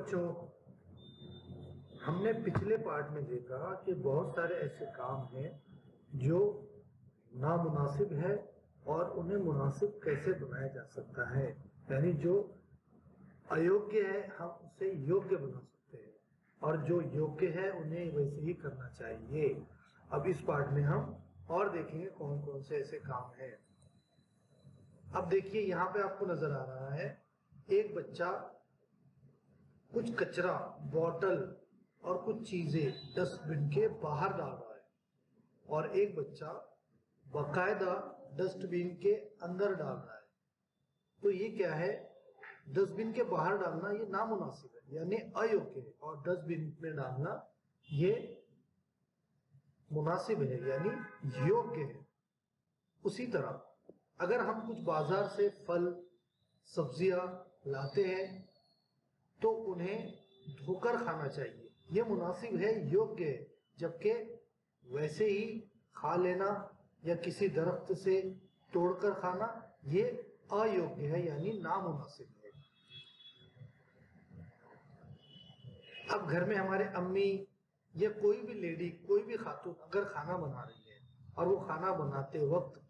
बच्चों, हमने पिछले पार्ट में देखा कि बहुत सारे ऐसे काम हैं जो नामुनासिब है और उन्हें मुनासिब कैसे बनाया जा सकता है। यानी जो अयोग्य है हम उसे योग्य बना सकते हैं और जो योग्य है उन्हें वैसे ही करना चाहिए। अब इस पार्ट में हम और देखेंगे कौन कौन से ऐसे काम हैं। अब देखिए यहाँ पे आपको नजर आ रहा है एक बच्चा कुछ कचरा, बॉटल और कुछ चीजें डस्टबिन के बाहर डाल रहा है और एक बच्चा बाकायदा डस्टबिन के अंदर डाल रहा है। तो ये क्या है? डस्टबिन के बाहर डालना ये नामुनासिब है यानी अयोग्य है और डस्टबिन में डालना ये मुनासिब है यानी योग्य है। उसी तरह अगर हम कुछ बाजार से फल सब्जियां लाते हैं तो उन्हें धोकर खाना चाहिए, यह मुनासिब है, योग्य है। जबकि वैसे ही खा लेना या किसी दरख्त से तोड़कर खाना ये अयोग्य है यानी नामुनासिब है। अब घर में हमारे अम्मी या कोई भी लेडी, कोई भी खातून अगर खाना बना रही है और वो खाना बनाते वक्त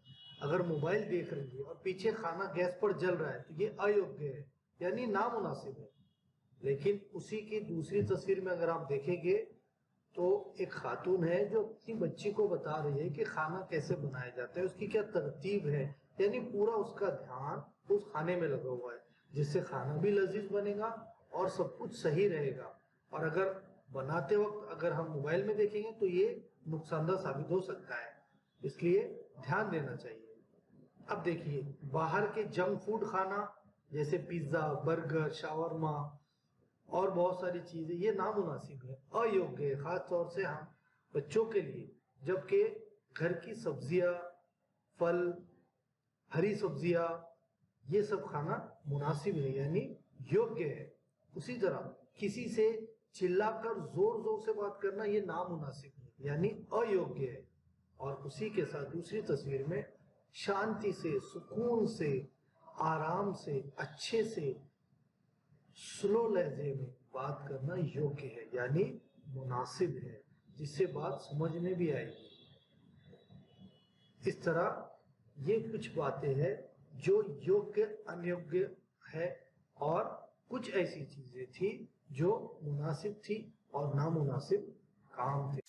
अगर मोबाइल देख रही है और पीछे खाना गैस पर जल रहा है तो ये अयोग्य है यानी नामुनासिब है। लेकिन उसी की दूसरी तस्वीर में अगर आप देखेंगे तो एक खातून है जो अपनी बच्ची को बता रही है कि खाना कैसे बनाया जाता है, उसकी क्या तरतीब है, यानी पूरा उसका ध्यान उस खाने में लगा हुआ है जिससे खाना भी लजीज बनेगा और सब कुछ सही रहेगा। और अगर बनाते वक्त अगर हम मोबाइल में देखेंगे तो ये नुकसानदायक साबित हो सकता है, इसलिए ध्यान देना चाहिए। अब देखिए बाहर के जंक फूड खाना जैसे पिज्जा, बर्गर, शावरमा और बहुत सारी चीजें ये नामुनासिब है, अयोग्य है, खास तौर से हम बच्चों के लिए। जबकि घर की सब्जियां, फल, हरी सब्जियां ये सब खाना मुनासिब है यानी योग्य है। उसी तरह किसी से चिल्लाकर जोर जोर से बात करना ये नामुनासिब है यानी अयोग्य है। और उसी के साथ दूसरी तस्वीर में शांति से, सुकून से, आराम से, अच्छे से, स्लो लहजे में बात करना योग्य है यानी मुनासिब है, जिससे बात समझ में भी आएगी। इस तरह ये कुछ बातें हैं जो योग्य अनयोग्य है और कुछ ऐसी चीजें थी जो मुनासिब थी और नामुनासिब काम थे।